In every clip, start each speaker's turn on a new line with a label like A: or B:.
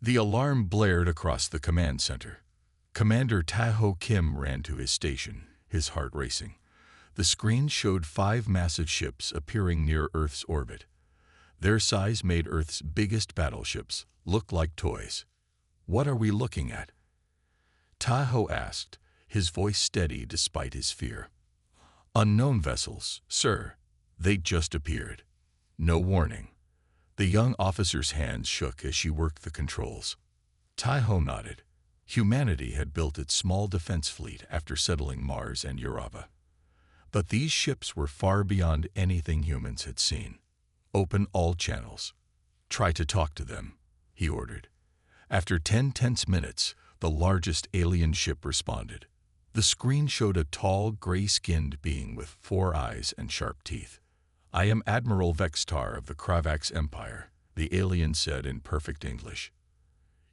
A: The alarm blared across the command center. Commander Tae-ho Kim ran to his station, his heart racing. The screen showed 5 massive ships appearing near Earth's orbit. Their size made Earth's biggest battleships look like toys. "What are we looking at?" Tae-ho asked, his voice steady despite his fear. "Unknown vessels, sir. They just appeared. No warning." The young officer's hands shook as she worked the controls. Tae-ho nodded. Humanity had built its small defense fleet after settling Mars and Europa. But these ships were far beyond anything humans had seen. "Open all channels. Try to talk to them," he ordered. After 10 tense minutes, the largest alien ship responded. The screen showed a tall, gray-skinned being with 4 eyes and sharp teeth. "I am Admiral Vextar of the Kravax Empire," the alien said in perfect English.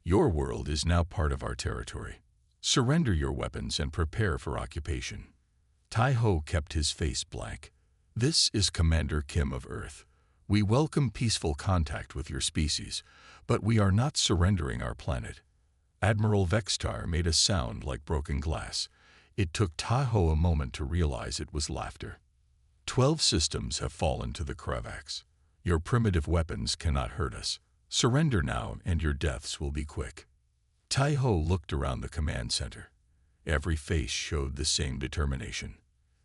A: "Your world is now part of our territory. Surrender your weapons and prepare for occupation." Tae-ho kept his face blank. "This is Commander Kim of Earth. We welcome peaceful contact with your species, but we are not surrendering our planet." Admiral Vextar made a sound like broken glass. It took Tae-ho a moment to realize it was laughter. 12 systems have fallen to the Kravax. Your primitive weapons cannot hurt us. Surrender now and your deaths will be quick." Tae-ho looked around the command center. Every face showed the same determination.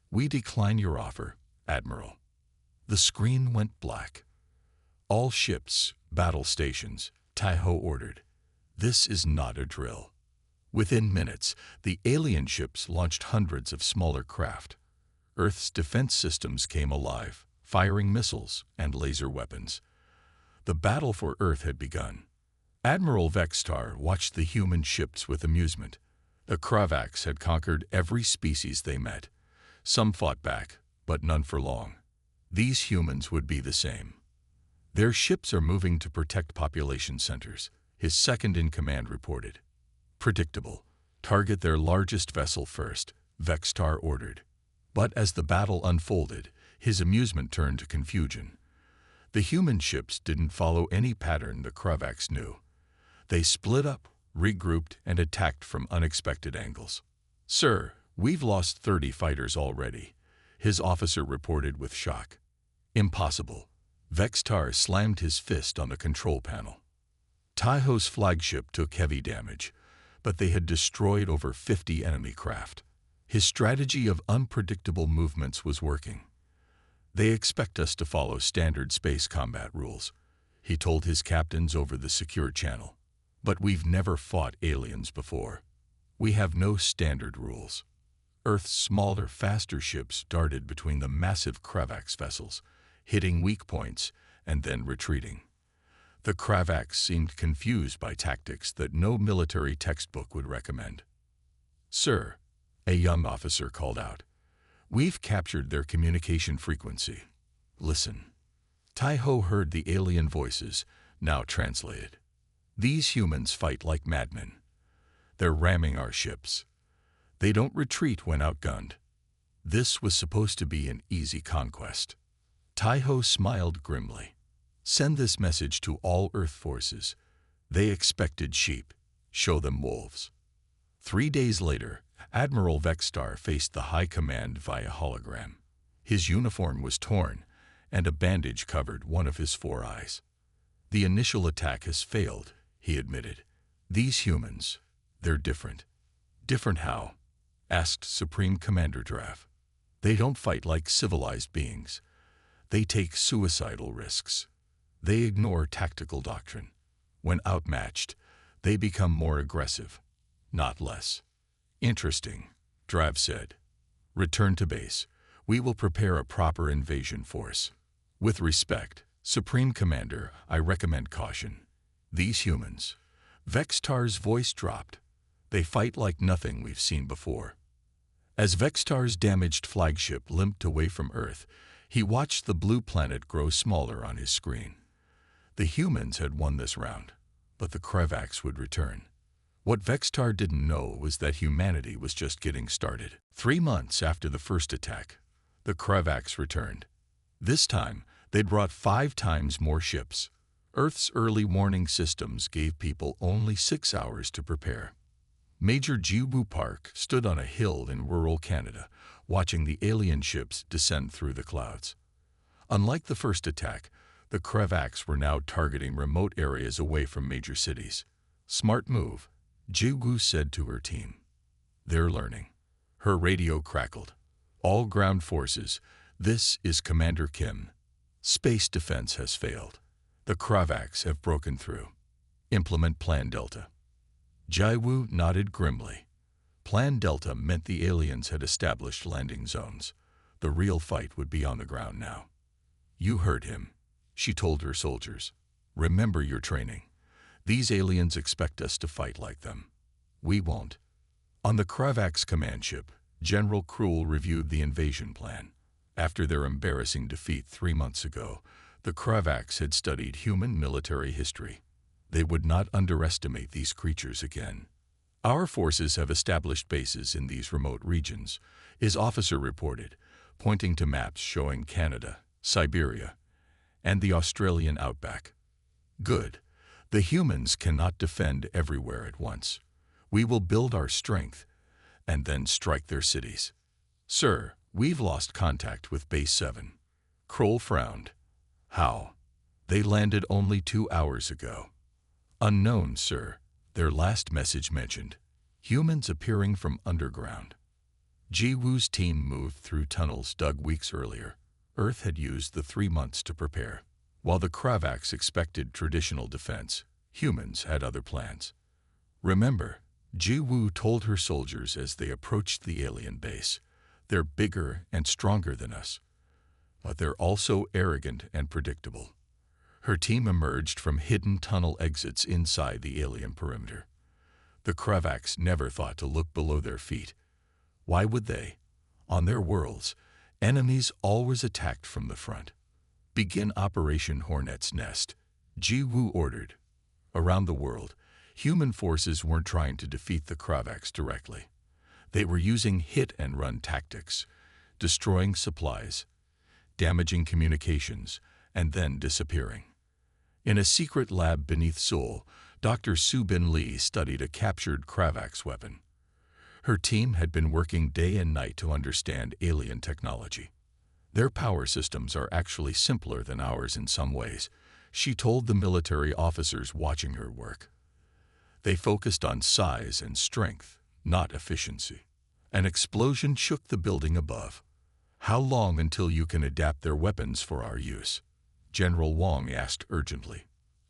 A: "We decline your offer, Admiral." The screen went black. "All ships, battle stations," Tae-ho ordered. "This is not a drill." Within minutes, the alien ships launched hundreds of smaller craft. Earth's defense systems came alive, firing missiles and laser weapons. The battle for Earth had begun. Admiral Vextar watched the human ships with amusement. The Kravax had conquered every species they met. Some fought back, but none for long. These humans would be the same. "Their ships are moving to protect population centers," his second-in-command reported. "Predictable. Target their largest vessel first," Vextar ordered. But as the battle unfolded, his amusement turned to confusion. The human ships didn't follow any pattern the Kravax knew. They split up, regrouped, and attacked from unexpected angles. "Sir, we've lost 30 fighters already," his officer reported with shock. "Impossible." Vextar slammed his fist on the control panel. Tae-ho's flagship took heavy damage, but they had destroyed over 50 enemy craft. His strategy of unpredictable movements was working. "They expect us to follow standard space combat rules," he told his captains over the secure channel. "But we've never fought aliens before. We have no standard rules." Earth's smaller, faster ships darted between the massive Kravax vessels, hitting weak points and then retreating. The Kravax seemed confused by tactics that no military textbook would recommend. "Sir," a young officer called out, "we've captured their communication frequency. Listen." Tae-ho heard the alien voices, now translated. "These humans fight like madmen. They're ramming our ships. They don't retreat when outgunned." This was supposed to be an easy conquest. Tae-ho smiled grimly. "Send this message to all Earth forces. They expected sheep. Show them wolves." 3 days later, Admiral Vextar faced the High Command via hologram. His uniform was torn, and a bandage covered one of his 4 eyes. "The initial attack has failed," he admitted. "These humans, they're different." "Different how?" asked Supreme Commander Drav. "They don't fight like civilized beings. They take suicidal risks. They ignore tactical doctrine. When outmatched, they become more aggressive, not less." "Interesting," Drav said. "Return to base. We will prepare a proper invasion force. With respect, Supreme Commander, I recommend caution. These humans..." Vextar's voice dropped. "They fight like nothing we've seen before." As Vextar's damaged flagship limped away from Earth, he watched the blue planet grow smaller on his screen. The humans had won this round, but the Kravax would return. What Vextar didn't know was that humanity was just getting started. 3 months after the first attack, the Kravax returned. This time, they'd brought 5 times more ships. Earth's early warning systems gave people only 6 hours to prepare. Major Jiwu Park stood on a hill in rural Canada, watching the alien ships descend through the clouds. Unlike the first attack, the Kravaks were now targeting remote areas away from major cities. "Smart move," Jiwu said to her team. "They're learning." Her radio crackled. "All ground forces, this is Commander Kim. Space defense has failed. The Kravaks have broken through. Implement Plan Delta." Jiwu nodded grimly. Plan Delta meant the aliens had established landing zones. The real fight would be on the ground now. "You heard him," she told her soldiers. "Remember your training. These aliens expect us to fight like them. We won't." On the Kravaks command ship, General Krull reviewed the invasion plan. After their embarrassing defeat 3 months ago, the Kravaks had studied human military history. They would not underestimate these creatures again. "Our forces have established bases in these remote regions," his officer reported, pointing to maps showing Canada, Siberia, and the Australian outback. "Good. The humans cannot defend everywhere at once. We will build our strength and then strike their cities." "Sir, we've lost contact with Base 7. Kroll frowned. "How?" "They landed only 2 hours ago." "Unknown, sir. Their last message mentioned humans appearing from underground." Jiwu's team moved through tunnels dug weeks earlier. Earth had used the 3 months to prepare. While the Kravaks expected traditional defense, humans had other plans. "Remember," Jiwu told her soldiers as they approached the alien base, "they're bigger and stronger than us, but they're also arrogant and predictable." Her team emerged from hidden tunnel exits inside the alien perimeter. The Kravaks never thought to look below their feet. Why would they? On their worlds, enemies always attacked from the front. "Begin Operation Hornet's Nest," Jiwu ordered. Around the world, human forces weren't trying to defeat the Kravaks directly. They were using hit-and-run tactics, destroying supplies, damaging communications, and then disappearing. In a secret lab beneath Seoul, Dr. Subin Lee studied a captured Kravaks weapon. Her team had been working day and night to understand alien technology. "Their power systems are actually simpler than ours in some ways," she told the military officers watching her work. "They focused on size and strength, not efficiency." An explosion shook the building above. "How long until you can adapt their weapons for our use?" General Wong asked urgently.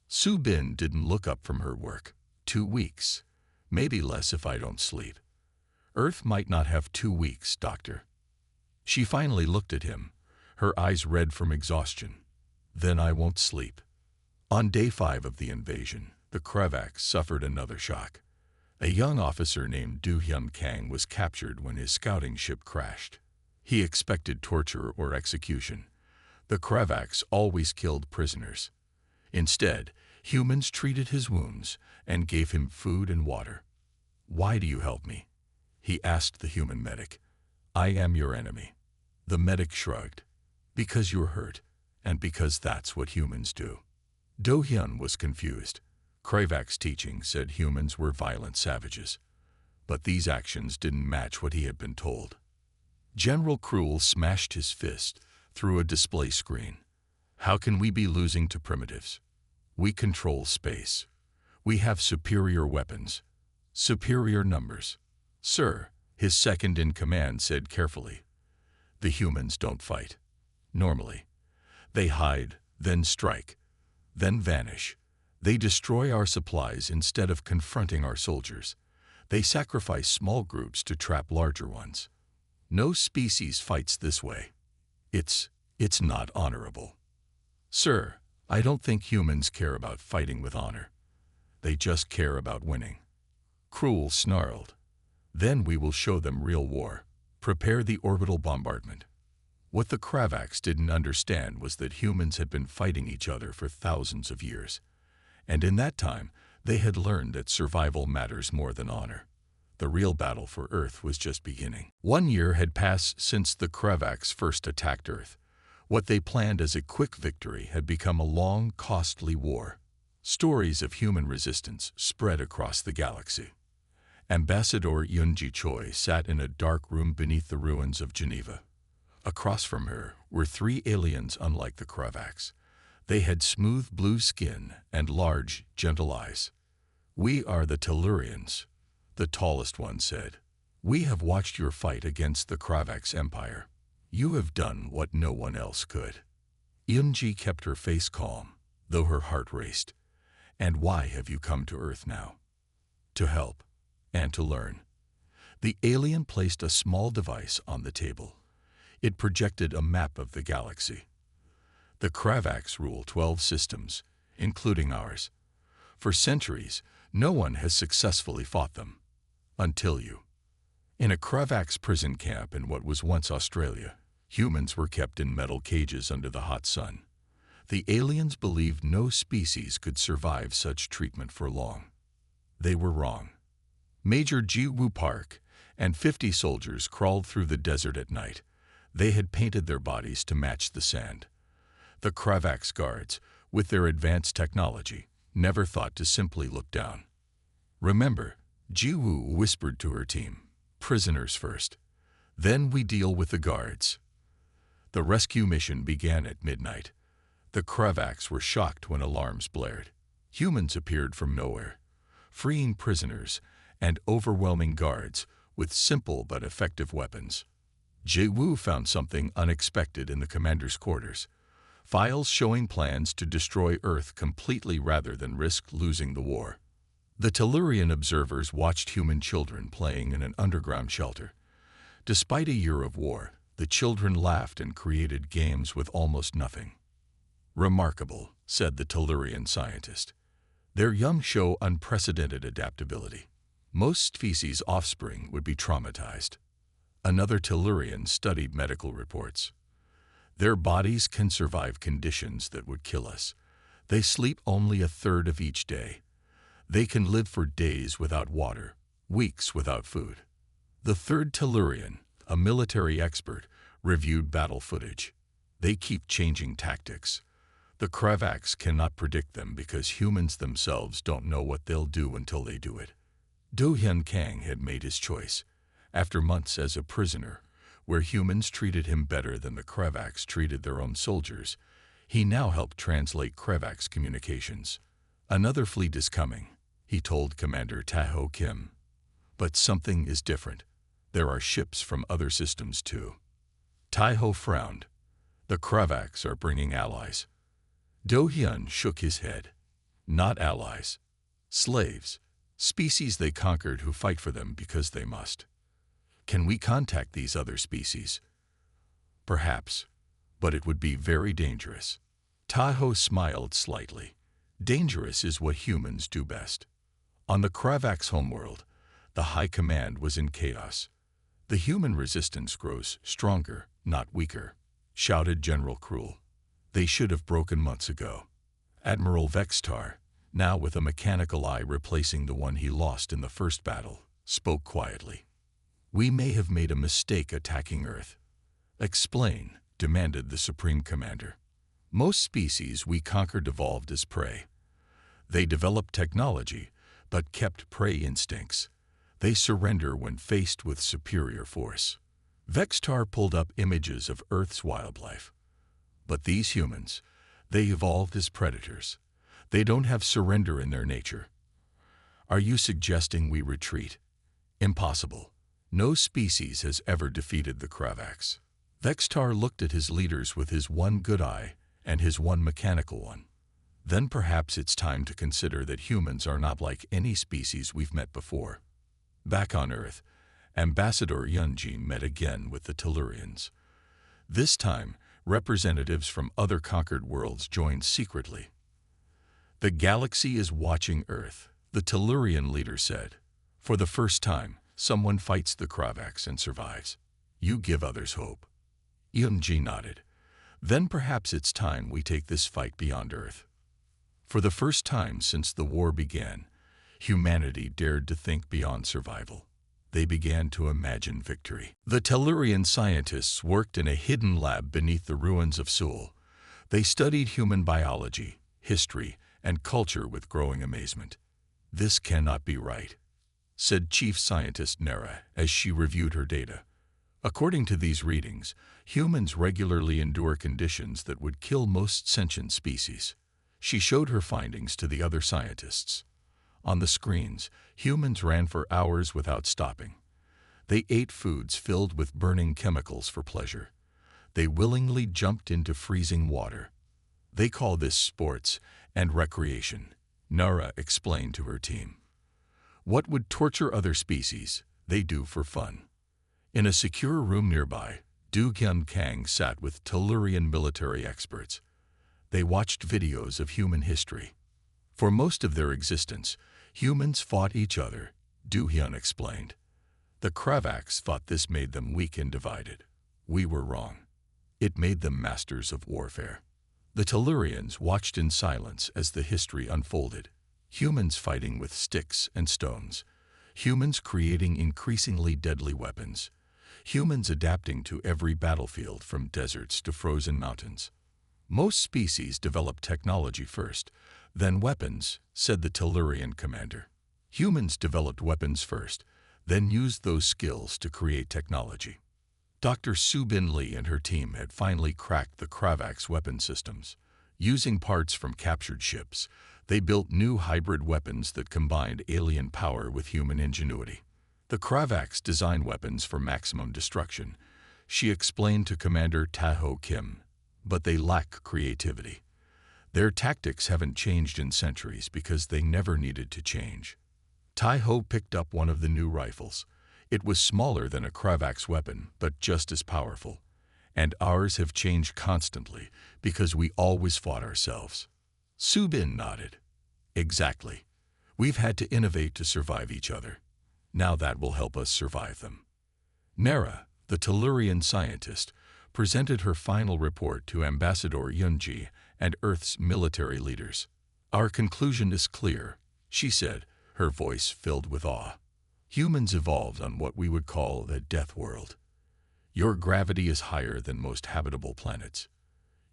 A: Subin didn't look up from her work. 2 weeks. Maybe less if I don't sleep." "Earth might not have 2 weeks, Doctor." She finally looked at him, her eyes red from exhaustion. "Then I won't sleep." On day 5 of the invasion, the Kravaks suffered another shock. A young officer named Do-hyun Kang was captured when his scouting ship crashed. He expected torture or execution. The Kravaks always killed prisoners. Instead, humans treated his wounds and gave him food and water. "Why do you help me?" he asked the human medic. "I am your enemy." The medic shrugged. "Because you're hurt, and because that's what humans do." Do-hyun was confused. Kravak's teaching said humans were violent savages, but these actions didn't match what he had been told. General Krull smashed his fist through a display screen. "How can we be losing to primitives? We control space. We have superior weapons, superior numbers." "Sir," his second-in-command said carefully, "the humans don't fight. Normally, they hide, then strike, then vanish. They destroy our supplies instead of confronting our soldiers. They sacrifice small groups to trap larger ones. No species fights this way. It's not honorable." "Sir, I don't think humans care about fighting with honor. They just care about winning." Krull snarled. "Then we will show them real war. Prepare the orbital bombardment." What the Kravaks didn't understand was that humans had been fighting each other for thousands of years. And in that time, they had learned that survival matters more than honor. The real battle for Earth was just beginning. 1 year had passed since the Kravaks first attacked Earth. What they planned as a quick victory had become a long, costly war. Stories of human resistance spread across the galaxy. Ambassador Yunji Choi sat in a dark room beneath the ruins of Geneva. Across from her were three aliens unlike the Kravaks. They had smooth blue skin and large, gentle eyes. "We are the Tellurians," the tallest one said. "We have watched your fight against the Kravaks Empire. You have done what no one else could." Yunji kept her face calm, though her heart raced. "And why have you come to Earth now?" "To help, and to learn." The alien placed a small device on the table. It projected a map of the galaxy. "The Kravaks rule 12 systems, including ours. For centuries, no one has successfully fought them. Until you." In a Kravaks prison camp in what was once Australia, humans were kept in metal cages under the hot sun. The aliens believed no species could survive such treatment for long. They were wrong. Major Ji Woo Park and 50 soldiers crawled through the desert at night. They had painted their bodies to match the sand. The Kravaks guards, with their advanced technology, never thought to simply look down. "Remember," Ji Woo whispered to her team, "prisoners first. Then we deal with the guards." The rescue mission began at midnight. The Kravaks were shocked when alarms blared. Humans appeared from nowhere, freeing prisoners and overwhelming guards with simple but effective weapons. Ji-woo found something unexpected in the commander's quarters: files showing plans to destroy Earth completely rather than risk losing the war. The Tellurian observers watched human children playing in an underground shelter. Despite a year of war, the children laughed and created games with almost nothing. "Remarkable," said the Tellurian scientist. "Their young show unprecedented adaptability. Most species' offspring would be traumatized." Another Tellurian studied medical reports. "Their bodies can survive conditions that would kill us. They sleep only a third of each day. They can live for days without water, weeks without food." The third Tellurian, a military expert, reviewed battle footage. "They keep changing tactics. The Kravaks cannot predict them because humans themselves don't know what they'll do until they do it." Do Hyun Kang had made his choice. After months as a prisoner, where humans treated him better than the Kravaks treated their own soldiers, he now helped translate Kravaks communications. "Another fleet is coming," he told Commander Tae-ho Kim. "But something is different. There are ships from other systems too." Tae-ho frowned. "The Kravaks are bringing allies." Do-hyun shook his head. "Not allies. Slaves. Species they conquered who fight for them because they must." "Can we contact these other species?" "Perhaps, but it would be very dangerous." Tae-ho smiled slightly. "Dangerous is what humans do best." On the Kravaks' homeworld, the High Command was in chaos. "The human resistance grows stronger, not weaker," shouted General Krul. "They should have broken months ago." Admiral Vextar, now with a mechanical eye replacing the one he lost in the first battle, spoke quietly. "We may have made a mistake attacking Earth." "Explain," demanded the Supreme Commander. "Most species we conquered evolved as prey. They developed technology, but kept prey instincts. They surrender when faced with superior force." Vextar pulled up images of Earth's wildlife. "But these humans, they evolved as predators. They don't have surrender in their nature." "Are you suggesting we retreat?" "Impossible. No species has ever defeated the Kravaks." Vextar looked at his leaders with his one good eye and his one mechanical one. "Then perhaps it's time to consider that humans are not like any species we've met before." Back on Earth, Ambassador Yunji met again with the Tellurians. This time, representatives from other conquered worlds joined secretly. "The galaxy is watching Earth," the Tellurian leader said. "For the first time, someone fights the Kravaks and survives. You give others hope." Yunji nodded. "Then perhaps it's time we take this fight beyond Earth." For the first time since the war began, humanity dared to think beyond survival. they began to imagine victory. The Tellurian scientists worked in a hidden lab beneath the ruins of Seoul. They studied human biology, history, and culture with growing amazement. "This cannot be right," said Chief Scientist Nara as she reviewed her data. According to these readings, humans regularly endure conditions that would kill most sentient species. She showed her findings to the other scientists. On the screens, humans ran for hours without stopping. They ate foods filled with burning chemicals for pleasure. They willingly jumped into freezing water. "They call this sports and recreation," Nara explained to her team. "What would torture other species, they do for fun." In a secure room nearby, Du Hyun Kang sat with Tellurian military experts. They watched videos of human history. For most of their existence, humans fought each other, Du Hyun explained. The Kravaks thought this made them weak and divided. We were wrong. It made them masters of warfare. The Tellurians watched in silence as the history unfolded. Humans fighting with sticks and stones. Humans creating increasingly deadly weapons. Humans adapting to every battlefield from deserts to frozen mountains. "Most species develop technology first, then weapons," said the Tellurian commander. "Humans developed weapons first, then used those skills to create technology." Dr. Subin Lee and her team had finally cracked the Kravaks' weapon systems. Using parts from captured ships, they built new hybrid weapons that combined alien power with human ingenuity. The Kravaks design weapons for maximum destruction, she explained to Commander Tae-ho Kim, but they lack creativity. Their tactics haven't changed in centuries because they never needed to change. Tae-ho picked up one of the new rifles. It was smaller than a Kravaks weapon, but just as powerful. "And ours have changed constantly because we always fought ourselves." Subin nodded. "Exactly. We've had to innovate to survive each other. Now that will help us survive them." Nara, the Tellurian scientist, presented her final report to Ambassador Yunji and Earth's military leaders. "Our conclusion is clear," she said, her voice filled with awe. "Humans evolved on what we would call the death world. Your gravity is higher than most habitable planets.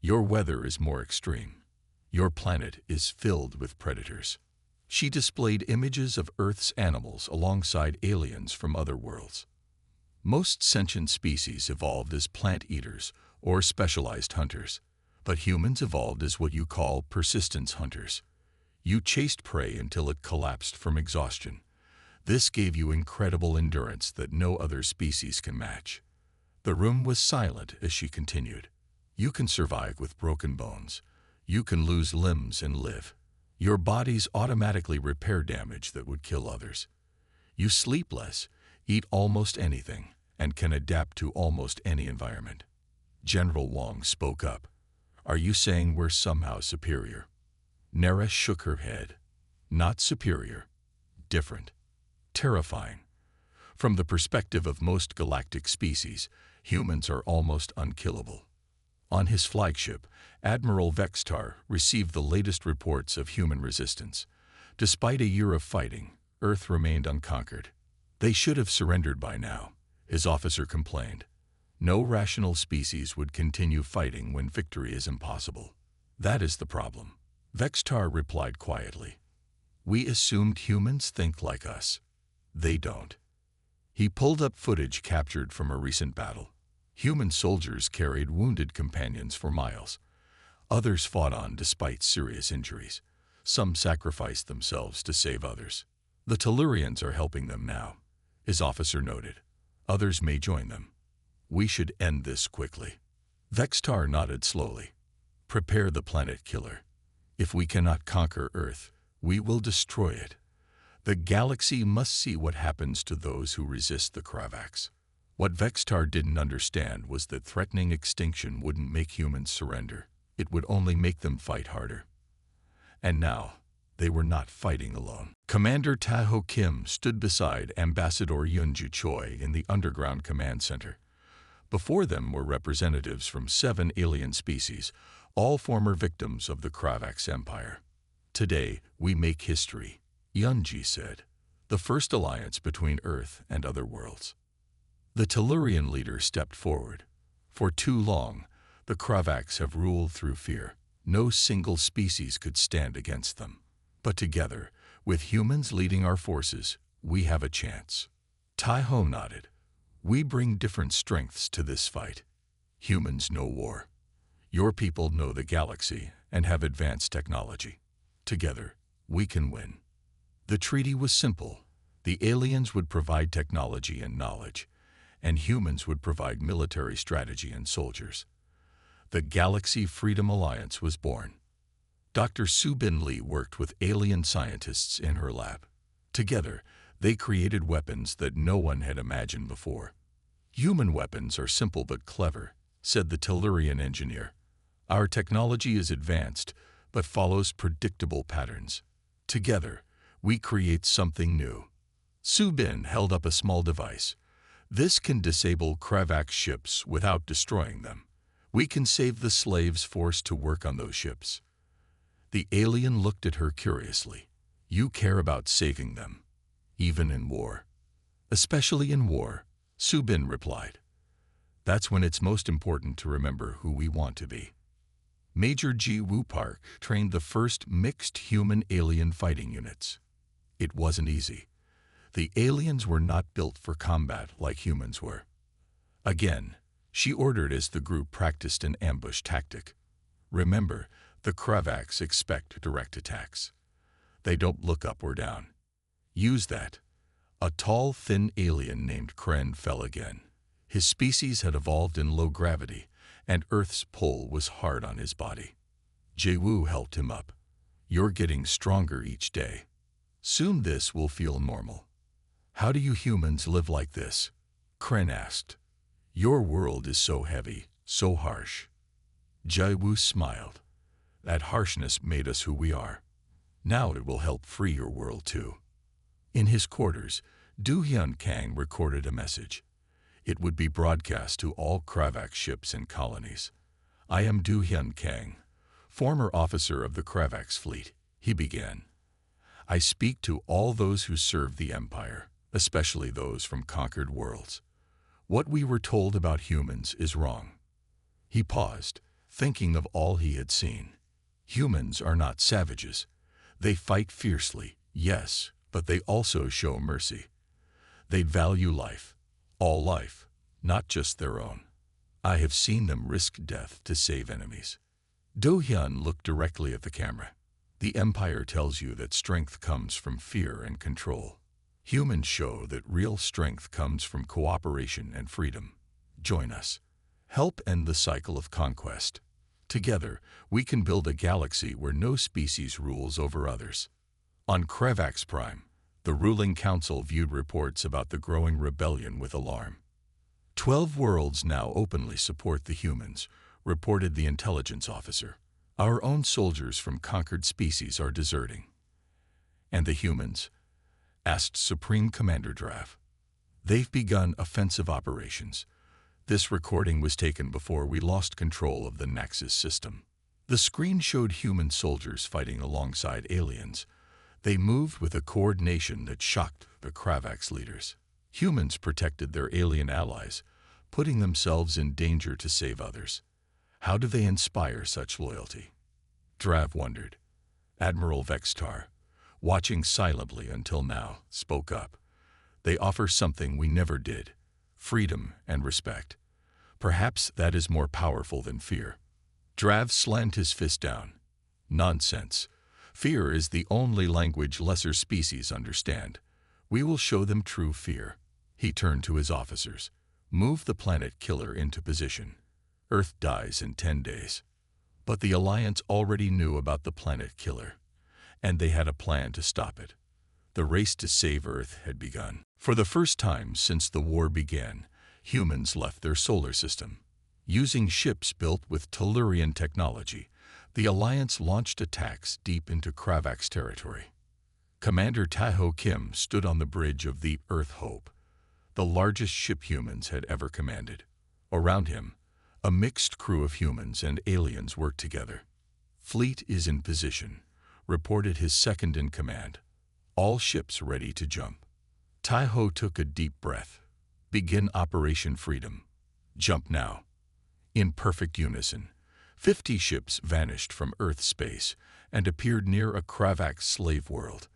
A: Your weather is more extreme. Your planet is filled with predators." She displayed images of Earth's animals alongside aliens from other worlds. "Most sentient species evolved as plant eaters or specialized hunters, but humans evolved as what you call persistence hunters. You chased prey until it collapsed from exhaustion. This gave you incredible endurance that no other species can match." The room was silent as she continued. "You can survive with broken bones. You can lose limbs and live. Your bodies automatically repair damage that would kill others. You sleep less, eat almost anything, and can adapt to almost any environment." General Wong spoke up. "Are you saying we're somehow superior?" Nara shook her head. "Not superior. Different. Terrifying. From the perspective of most galactic species, humans are almost unkillable." On his flagship, Admiral Vextar received the latest reports of human resistance. Despite a year of fighting, Earth remained unconquered. "They should have surrendered by now," his officer complained. "No rational species would continue fighting when victory is impossible. That is the problem." Vextar replied quietly. "We assumed humans think like us. They don't." He pulled up footage captured from a recent battle. Human soldiers carried wounded companions for miles. Others fought on despite serious injuries. Some sacrificed themselves to save others. "The Tellurians are helping them now," his officer noted. "Others may join them. We should end this quickly." Vextar nodded slowly. "Prepare the planet killer. If we cannot conquer Earth, we will destroy it. The galaxy must see what happens to those who resist the Kravaks." What Vextar didn't understand was that threatening extinction wouldn't make humans surrender. It would only make them fight harder. And now, they were not fighting alone. Commander Tae-ho Kim stood beside Ambassador Yunju Choi in the underground command center. Before them were representatives from 7 alien species, all former victims of the Kravaks Empire. "Today, we make history," Yunji said. the first alliance between Earth and other worlds. The Tellurian leader stepped forward. For too long, the Kravaks have ruled through fear. No single species could stand against them. But together, with humans leading our forces, we have a chance. Tai-Ho nodded. We bring different strengths to this fight. Humans know war. Your people know the galaxy and have advanced technology. Together, we can win. The treaty was simple. The aliens would provide technology and knowledge, and humans would provide military strategy and soldiers. The Galaxy Freedom Alliance was born. Dr. Su-Bin Lee worked with alien scientists in her lab. Together, they created weapons that no one had imagined before. Human weapons are simple but clever, said the Tellurian engineer. Our technology is advanced, but follows predictable patterns. Together, we create something new. Su-Bin held up a small device. This can disable Kravak ships without destroying them. We can save the slaves forced to work on those ships. The alien looked at her curiously. You care about saving them, even in war. Especially in war, Su-Bin replied. That's when it's most important to remember who we want to be. Major Ji-Woo Park trained the first mixed human-alien fighting units. It wasn't easy. The aliens were not built for combat like humans were. Again, she ordered as the group practiced an ambush tactic. Remember, the Kravaks expect direct attacks. They don't look up or down. Use that. A tall, thin alien named Kren fell again. His species had evolved in low gravity, and Earth's pull was hard on his body. Ji-Woo helped him up. You're getting stronger each day. Soon this will feel normal. How do you humans live like this? Kren asked. Your world is so heavy, so harsh. Ji-Woo smiled. That harshness made us who we are. Now it will help free your world too. In his quarters, Do-Hyun Kang recorded a message. It would be broadcast to all Kravak ships and colonies. I am Do-Hyun Kang, former officer of the Kravaks fleet, he began. I speak to all those who serve the Empire, especially those from conquered worlds. What we were told about humans is wrong. He paused, thinking of all he had seen. Humans are not savages. They fight fiercely, yes, but they also show mercy. They value life, all life, not just their own. I have seen them risk death to save enemies. Do-Hyun looked directly at the camera. The Empire tells you that strength comes from fear and control. Humans show that real strength comes from cooperation and freedom. Join us. Help end the cycle of conquest. Together, we can build a galaxy where no species rules over others. On Kravax Prime, the ruling council viewed reports about the growing rebellion with alarm. 12 worlds now openly support the humans, reported the intelligence officer. Our own soldiers from conquered species are deserting. And the humans? Asked Supreme Commander Drav. They've begun offensive operations. This recording was taken before we lost control of the Naxos system. The screen showed human soldiers fighting alongside aliens. They moved with a coordination that shocked the Kravaks leaders. Humans protected their alien allies, putting themselves in danger to save others. How do they inspire such loyalty? Drav wondered. Admiral Vextar, watching silently until now, spoke up. They offer something we never did, freedom and respect. Perhaps that is more powerful than fear. Drav slammed his fist down. Nonsense. Fear is the only language lesser species understand. We will show them true fear. He turned to his officers. Move the planet killer into position. Earth dies in 10 days. But the Alliance already knew about the planet killer, and they had a plan to stop it. The race to save Earth had begun. For the first time since the war began, humans left their solar system. Using ships built with Tellurian technology, the Alliance launched attacks deep into Kravak's territory. Commander Tai-Ho Kim stood on the bridge of the Earth Hope, the largest ship humans had ever commanded. Around him, a mixed crew of humans and aliens worked together. Fleet is in position, reported his second-in-command. all ships ready to jump. Tai-ho took a deep breath. Begin Operation Freedom. Jump now. In perfect unison, 50 ships vanished from Earth space and appeared near a Kravax slave world.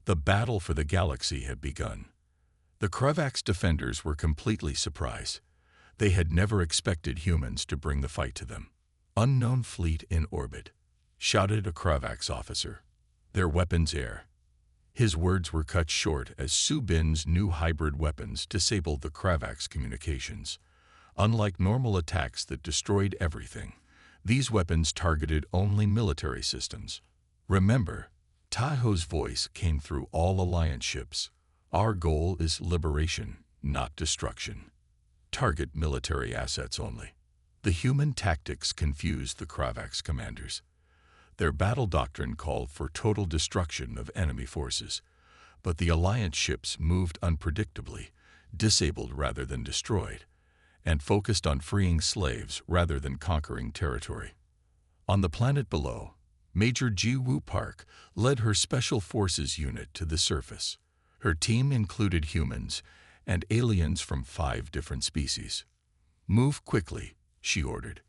A: The battle for the galaxy had begun. The Kravax defenders were completely surprised. They had never expected humans to bring the fight to them. "Unknown fleet in orbit," shouted a Kravax officer. "Their weapons air." His words were cut short as Subin's new hybrid weapons disabled the Kravax communications. Unlike normal attacks that destroyed everything, these weapons targeted only military systems. "Remember," Tai-ho's voice came through all Alliance ships. "Our goal is liberation, not destruction. Target military assets only." The human tactics confused the Kravax commanders. Their battle doctrine called for total destruction of enemy forces, but the Alliance ships moved unpredictably, disabled rather than destroyed, and focused on freeing slaves rather than conquering territory. On the planet below, Major Ji-woo Park led her Special Forces unit to the surface. Her team included humans and aliens from 5 different species. "Move quickly," she ordered.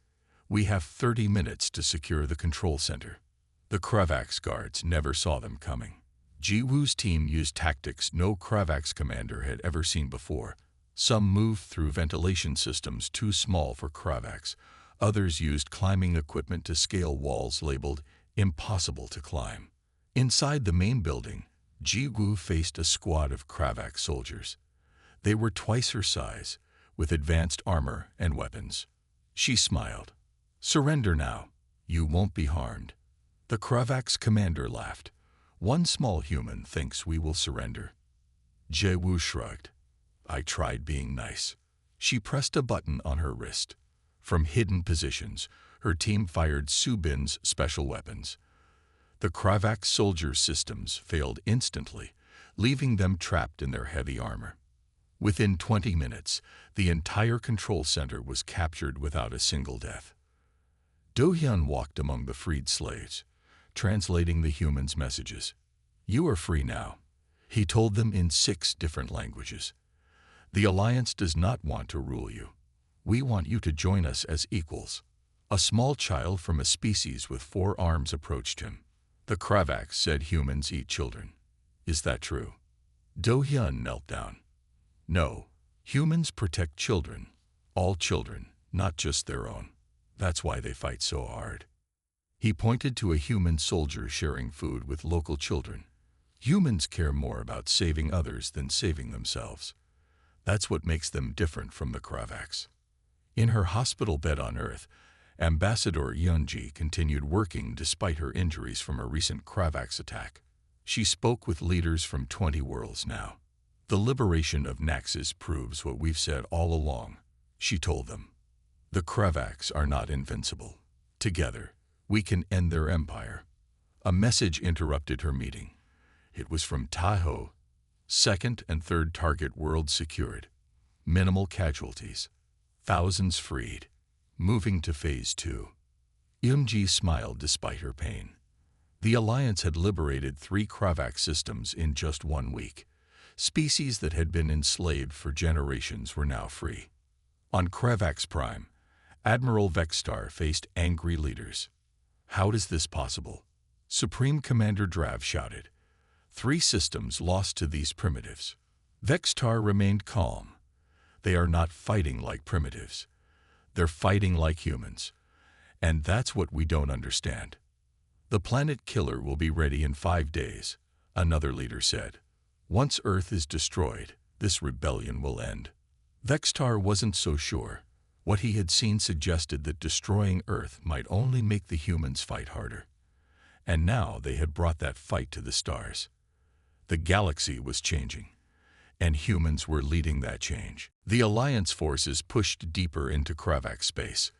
A: "We have 30 minutes to secure the control center." The Kravax guards never saw them coming. Ji-woo's team used tactics no Kravax commander had ever seen before. Some moved through ventilation systems too small for Kravax. Others used climbing equipment to scale walls labeled "impossible to climb." Inside the main building, Ji-woo faced a squad of Kravax soldiers. They were twice her size, with advanced armor and weapons. She smiled. "Surrender now. You won't be harmed." The Kravax commander laughed. "One small human thinks we will surrender." Ji-woo shrugged. "I tried being nice." She pressed a button on her wrist. From hidden positions, her team fired Subin's special weapons. The Kravax soldiers' systems failed instantly, leaving them trapped in their heavy armor. Within 20 minutes, the entire control center was captured without a single death. Do-hyun walked among the freed slaves, translating the humans' messages. "You are free now," he told them in 6 different languages. "The Alliance does not want to rule you. We want you to join us as equals." A small child from a species with 4 arms approached him. The Kravax said humans eat children. "Is that true?" Do-hyun knelt down. "No, humans protect children, all children, not just their own. That's why they fight so hard." He pointed to a human soldier sharing food with local children. "Humans care more about saving others than saving themselves. That's what makes them different from the Kravax." In her hospital bed on Earth, Ambassador Yeonji continued working despite her injuries from a recent Kravax attack. She spoke with leaders from 20 worlds now. "The liberation of Naxos proves what we've said all along," she told them. "The Kravax are not invincible. Together, we can end their empire." A message interrupted her meeting. It was from Tai-ho. "Second and third target worlds secured. Minimal casualties. Thousands freed. Moving to Phase 2. Yeonji smiled despite her pain. The Alliance had liberated 3 Kravax systems in just 1 week. Species that had been enslaved for generations were now free. On Kravax Prime, Admiral Vexstar faced angry leaders. "How is this possible?" Supreme Commander Drav shouted. 3 systems lost to these primitives. Vexstar remained calm. "They are not fighting like primitives. They're fighting like humans. And that's what we don't understand." "The planet killer will be ready in 5 days," another leader said. "Once Earth is destroyed, this rebellion will end." Vexstar wasn't so sure. What he had seen suggested that destroying Earth might only make the humans fight harder. And now they had brought that fight to the stars. The galaxy was changing, and humans were leading that change. The Alliance forces pushed deeper into Kravax space.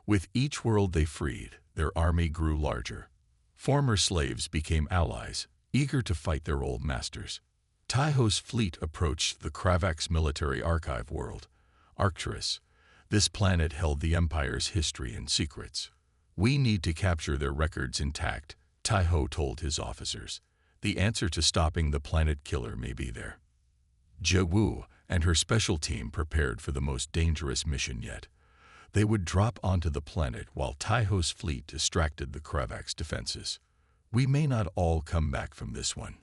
A: With each world they freed, their army grew larger. Former slaves became allies, eager to fight their old masters. Tai-ho's fleet approached the Kravax military archive world, Arcturus. This planet held the Empire's history and secrets. "We need to capture their records intact," Tai-ho told his officers. The answer to stopping the planet killer may be there. Jiwu and her special team prepared for the most dangerous mission yet. They would drop onto the planet while Taiho's fleet distracted the Kravak's defenses. We may not all come back from this one,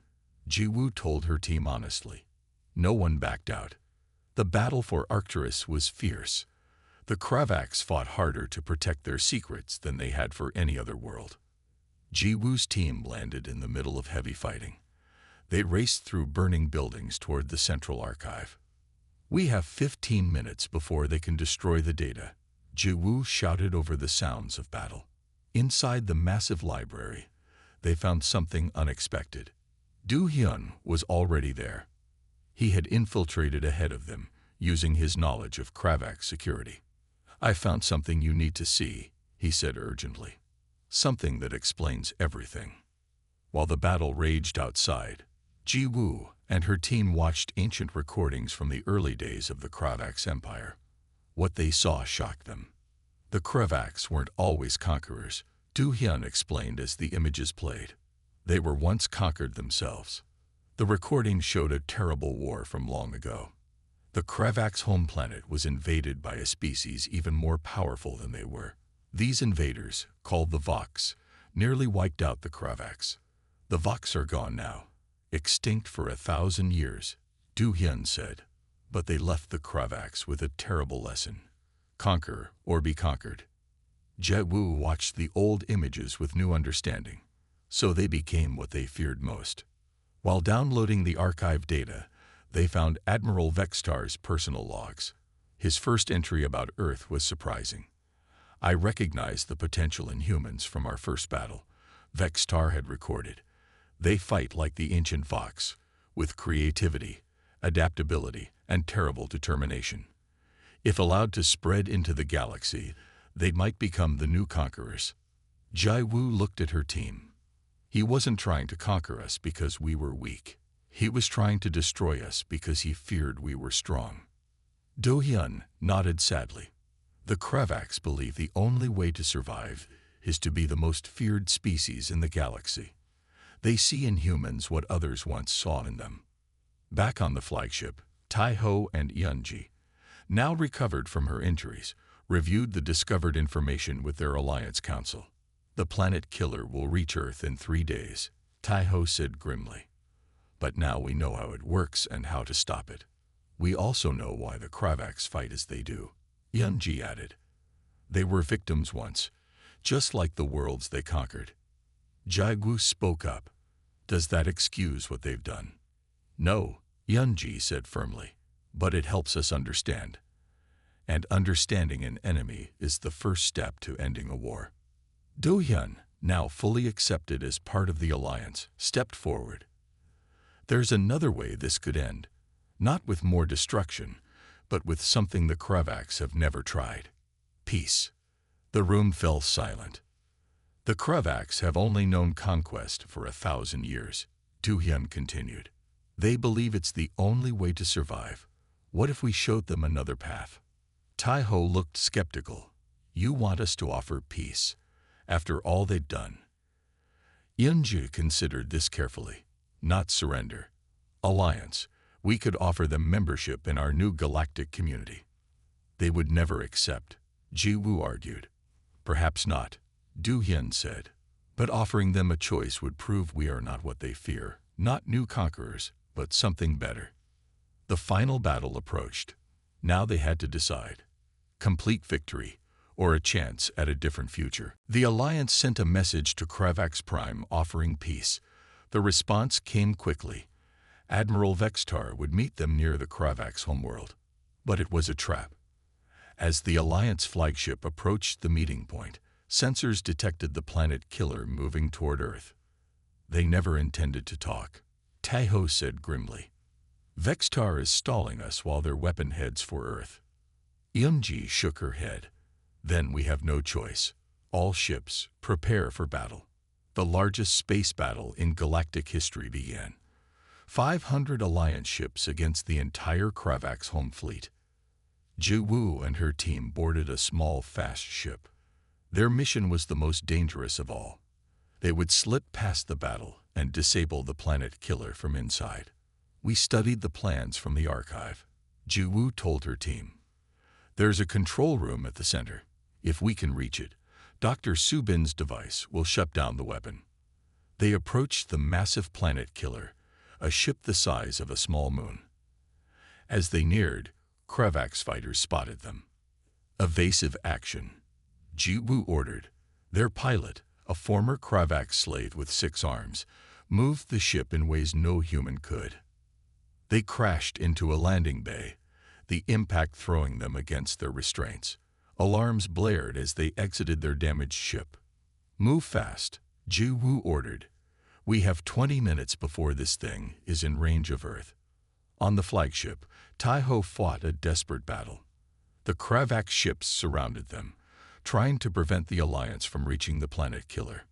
A: Jiwu told her team honestly. No one backed out. The battle for Arcturus was fierce. The Kravaks fought harder to protect their secrets than they had for any other world. Jiwu's team landed in the middle of heavy fighting. They raced through burning buildings toward the central archive. We have 15 minutes before they can destroy the data, Jiwu shouted over the sounds of battle. Inside the massive library, they found something unexpected. Du Hyun was already there. He had infiltrated ahead of them, using his knowledge of Kravak security. I found something you need to see, he said urgently. Something that explains everything. While the battle raged outside, Jiwu and her team watched ancient recordings from the early days of the Kravak's empire. What they saw shocked them. The Kravaks weren't always conquerors, Du Hyun explained as the images played. They were once conquered themselves. The recordings showed a terrible war from long ago. The Kravaks' home planet was invaded by a species even more powerful than they were. These invaders, called the Vox, nearly wiped out the Kravaks. The Vox are gone now, extinct for 1,000 years, Du Hyun said. But they left the Kravaks with a terrible lesson. Conquer or be conquered. Jiwu watched the old images with new understanding. So they became what they feared most. While downloading the archive data, they found Admiral Vextar's personal logs. His first entry about Earth was surprising. I recognized the potential in humans from our first battle, Vextar had recorded. They fight like the ancient Vox, with creativity, adaptability, and terrible determination. If allowed to spread into the galaxy, they might become the new conquerors. Jiwu looked at her team. He wasn't trying to conquer us because we were weak. He was trying to destroy us because he feared we were strong. Do Hyun nodded sadly. The Kravaks believe the only way to survive is to be the most feared species in the galaxy. They see in humans what others once saw in them. Back on the flagship, Taiho and Yeonji, now recovered from her injuries, reviewed the discovered information with their Alliance Council. The planet killer will reach Earth in 3 days, Taiho said grimly. But now we know how it works and how to stop it. We also know why the Kravaks fight as they do, Yeonji added. They were victims once, just like the worlds they conquered. Jiwu spoke up. Does that excuse what they've done? No, Yeonji said firmly, but it helps us understand. And understanding an enemy is the first step to ending a war. Do Hyun, now fully accepted as part of the alliance, stepped forward. There's another way this could end, not with more destruction, but with something the Kravaks have never tried. Peace. The room fell silent. The Kravaks have only known conquest for 1,000 years, Do Hyun continued. They believe it's the only way to survive. What if we showed them another path? Taiho looked skeptical. You want us to offer peace, after all they've done? Yeonji considered this carefully. Not surrender. Alliance. We could offer them membership in our new galactic community. They would never accept, Jiwu argued. Perhaps not, Do Hyun said. But offering them a choice would prove we are not what they fear, not new conquerors, but something better. The final battle approached. Now they had to decide. Complete victory, or a chance at a different future. The Alliance sent a message to Kravax Prime offering peace. The response came quickly. Admiral Vextar would meet them near the Kravax homeworld. But it was a trap. As the Alliance flagship approached the meeting point, sensors detected the planet killer moving toward Earth. They never intended to talk, Taiho said grimly. Vextar is stalling us while their weapon heads for Earth. Yeonji shook her head. Then we have no choice. All ships, prepare for battle. The largest space battle in galactic history began. 500 Alliance ships against the entire Kravax home fleet. Jiwu and her team boarded a small, fast ship. Their mission was the most dangerous of all. They would slip past the battle, and disable the planet killer from inside. We studied the plans from the archive. Jiwoo told her team. There's a control room at the center. If we can reach it, Dr. Subin's device will shut down the weapon. They approached the massive planet killer, a ship the size of a small moon. As they neared, Kravax fighters spotted them. Evasive action, Jiwoo ordered. Their pilot, a former Kravax slave with 6 arms, moved the ship in ways no human could. They crashed into a landing bay, the impact throwing them against their restraints. Alarms blared as they exited their damaged ship. Move fast, Jiwoo ordered. We have 20 minutes before this thing is in range of Earth. On the flagship, Taiho fought a desperate battle. The Kravax ships surrounded them, trying to prevent the Alliance from reaching the planet killer.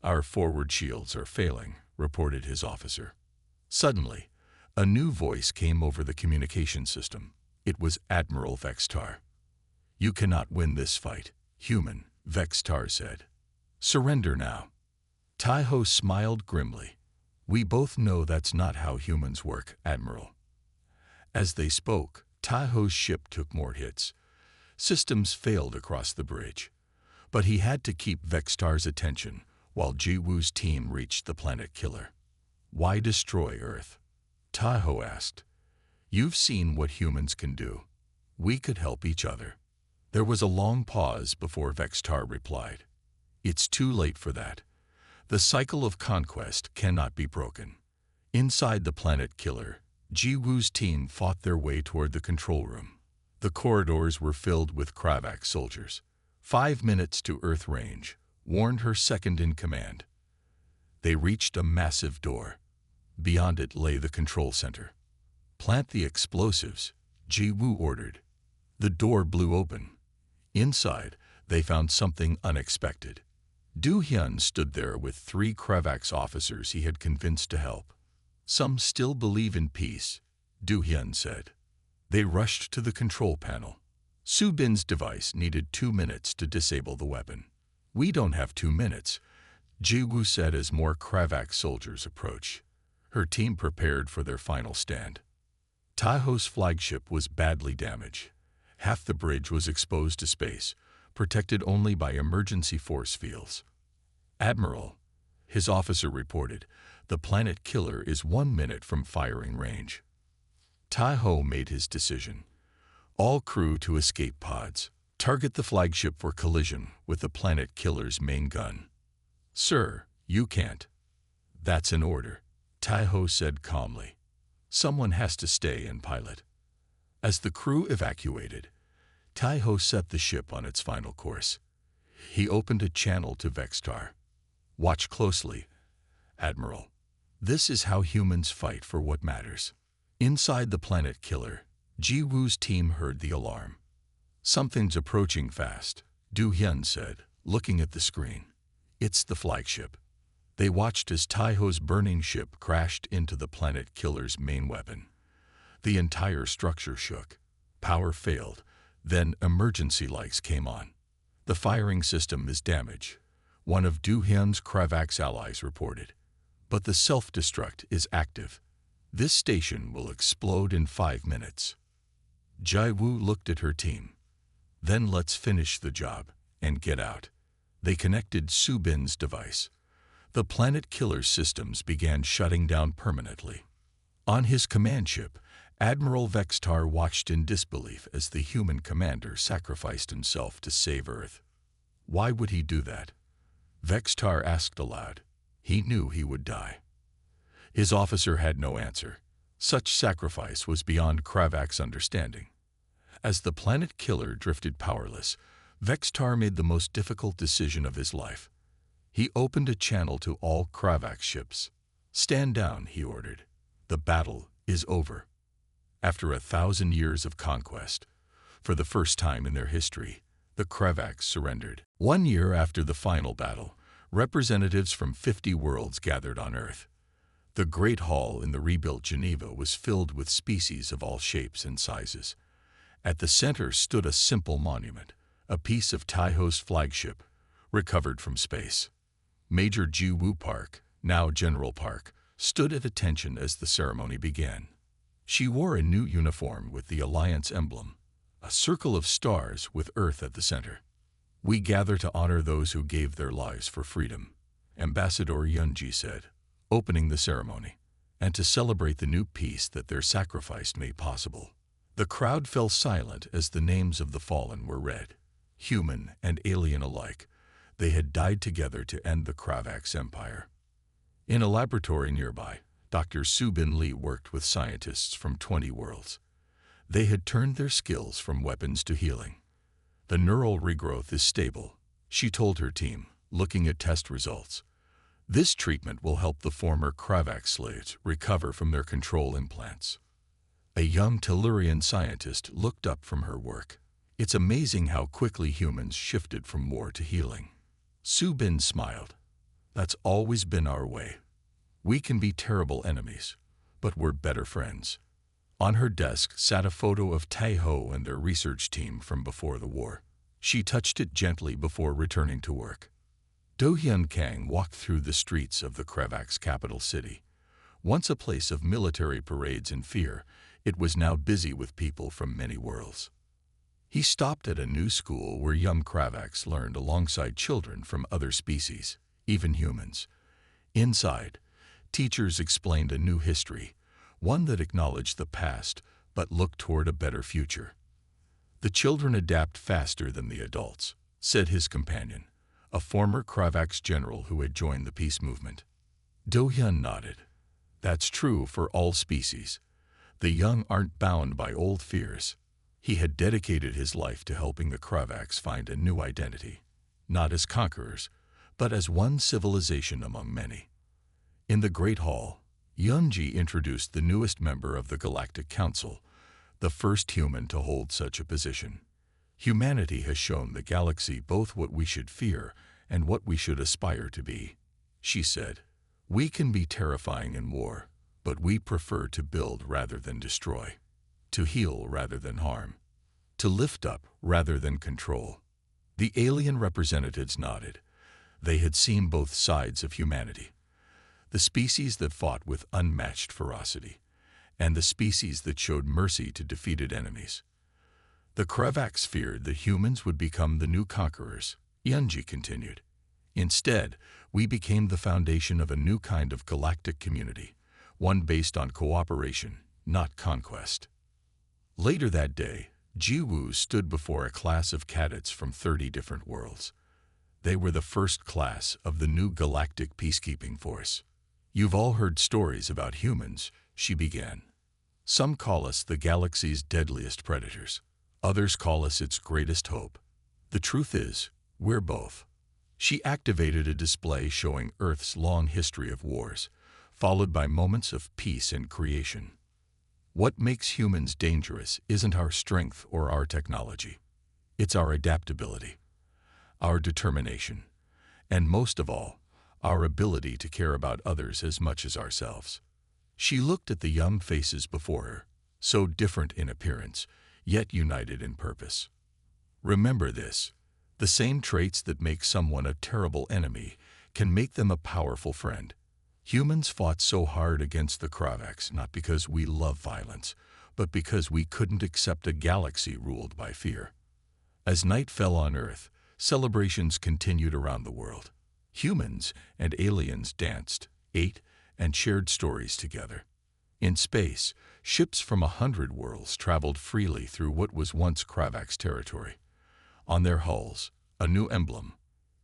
A: Our forward shields are failing, reported his officer. Suddenly, a new voice came over the communication system. It was Admiral Vextar. You cannot win this fight, human, Vextar said. Surrender now. Taiho smiled grimly. We both know that's not how humans work, Admiral. As they spoke, Taiho's ship took more hits. Systems failed across the bridge. But he had to keep Vextar's attention while Jiwoo's team reached the planet killer. Why destroy Earth? Taiho asked. You've seen what humans can do. We could help each other. There was a long pause before Vextar replied. It's too late for that. The cycle of conquest cannot be broken. Inside the planet killer, Jiwoo's team fought their way toward the control room. The corridors were filled with Kravax soldiers. 5 minutes to Earth range, warned her second-in-command. They reached a massive door. Beyond it lay the control center. Plant the explosives, Jiwoo ordered. The door blew open. Inside, they found something unexpected. Do-hyun stood there with 3 Kravax officers he had convinced to help. Some still believe in peace, Do-hyun said. They rushed to the control panel. Subin's device needed 2 minutes to disable the weapon. We don't have 2 minutes, Jiwoo said as more Kravax soldiers approached. Her team prepared for their final stand. Taiho's flagship was badly damaged. Half the bridge was exposed to space, protected only by emergency force fields. Admiral, his officer reported, the planet killer is 1 minute from firing range. Taiho made his decision. All crew to escape pods. Target the flagship for collision with the planet killer's main gun. Sir, you can't. That's an order, Taiho said calmly. Someone has to stay and pilot. As the crew evacuated, Taiho set the ship on its final course. He opened a channel to Vextar. Watch closely, Admiral. This is how humans fight for what matters. Inside the planet killer, Jiwoo's team heard the alarm. Something's approaching fast, Do-hyun said, looking at the screen. It's the flagship. They watched as Taiho's burning ship crashed into the planet killer's main weapon. The entire structure shook. Power failed. Then emergency lights came on. The firing system is damaged, one of Do-hyun's Kravax allies reported. But the self-destruct is active. This station will explode in 5 minutes. Jiwoo looked at her team. Then let's finish the job and get out. They connected Subin's device. The planet killer's systems began shutting down permanently. On his command ship, Admiral Vextar watched in disbelief as the human commander sacrificed himself to save Earth. Why would he do that? Vextar asked aloud. He knew he would die. His officer had no answer. Such sacrifice was beyond Kravax's understanding. As the planet killer drifted powerless, Vextar made the most difficult decision of his life. He opened a channel to all Kravax ships. Stand down, he ordered. The battle is over. After 1,000 years of conquest, for the first time in their history, the Kravax surrendered. 1 year after the final battle, representatives from 50 worlds gathered on Earth. The Great Hall in the rebuilt Geneva was filled with species of all shapes and sizes. At the center stood a simple monument, a piece of Taiho's flagship, recovered from space. Major Jiwoo Park, now General Park, stood at attention as the ceremony began. She wore a new uniform with the Alliance emblem, a circle of stars with Earth at the center. "We gather to honor those who gave their lives for freedom," Ambassador Yunji said, opening the ceremony, "and to celebrate the new peace that their sacrifice made possible." The crowd fell silent as the names of the fallen were read. Human and alien alike, they had died together to end the Kravax Empire. In a laboratory nearby, Dr. Subin Lee worked with scientists from 20 worlds. They had turned their skills from weapons to healing. "The neural regrowth is stable," she told her team, looking at test results. "This treatment will help the former Kravax slaves recover from their control implants." A young Tellurian scientist looked up from her work. "It's amazing how quickly humans shifted from war to healing." Subin smiled. "That's always been our way. We can be terrible enemies, but we're better friends." On her desk sat a photo of Taeho and their research team from before the war. She touched it gently before returning to work. Do-hyun Kang walked through the streets of the Kravax capital city. Once a place of military parades and fear, it was now busy with people from many worlds. He stopped at a new school where young Kravax learned alongside children from other species, even humans. Inside, teachers explained a new history, one that acknowledged the past but looked toward a better future. "The children adapt faster than the adults," said his companion, a former Kravax general who had joined the peace movement. Do-hyun nodded. "That's true for all species. The young aren't bound by old fears." He had dedicated his life to helping the Kravax find a new identity, not as conquerors, but as one civilization among many. In the Great Hall, Yunji introduced the newest member of the Galactic Council, the first human to hold such a position. "Humanity has shown the galaxy both what we should fear and what we should aspire to be," she said. "We can be terrifying in war, but we prefer to build rather than destroy, to heal rather than harm, to lift up rather than control." The alien representatives nodded. They had seen both sides of humanity. The species that fought with unmatched ferocity, and the species that showed mercy to defeated enemies. "The Kravax feared that humans would become the new conquerors," Yunji continued. "Instead, we became the foundation of a new kind of galactic community, one based on cooperation, not conquest." Later that day, Jiwoo stood before a class of cadets from 30 different worlds. They were the first class of the new galactic peacekeeping force. "You've all heard stories about humans," she began. "Some call us the galaxy's deadliest predators. Others call us its greatest hope. The truth is, we're both." She activated a display showing Earth's long history of wars, followed by moments of peace and creation. "What makes humans dangerous isn't our strength or our technology. It's our adaptability, our determination, and most of all, our ability to care about others as much as ourselves." She looked at the young faces before her, so different in appearance, yet united in purpose. "Remember this, the same traits that make someone a terrible enemy can make them a powerful friend. Humans fought so hard against the Kravax not because we love violence, but because we couldn't accept a galaxy ruled by fear." As night fell on Earth, celebrations continued around the world. Humans and aliens danced, ate, and shared stories together. In space, ships from 100 worlds traveled freely through what was once Kravax territory. On their hulls, a new emblem,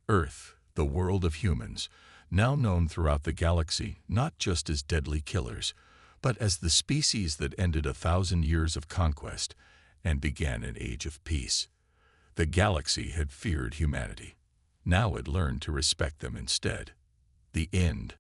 A: Earth, the world of humans, now known throughout the galaxy not just as deadly killers, but as the species that ended 1,000 years of conquest and began an age of peace. The galaxy had feared humanity. Now it learned to respect them instead. The end.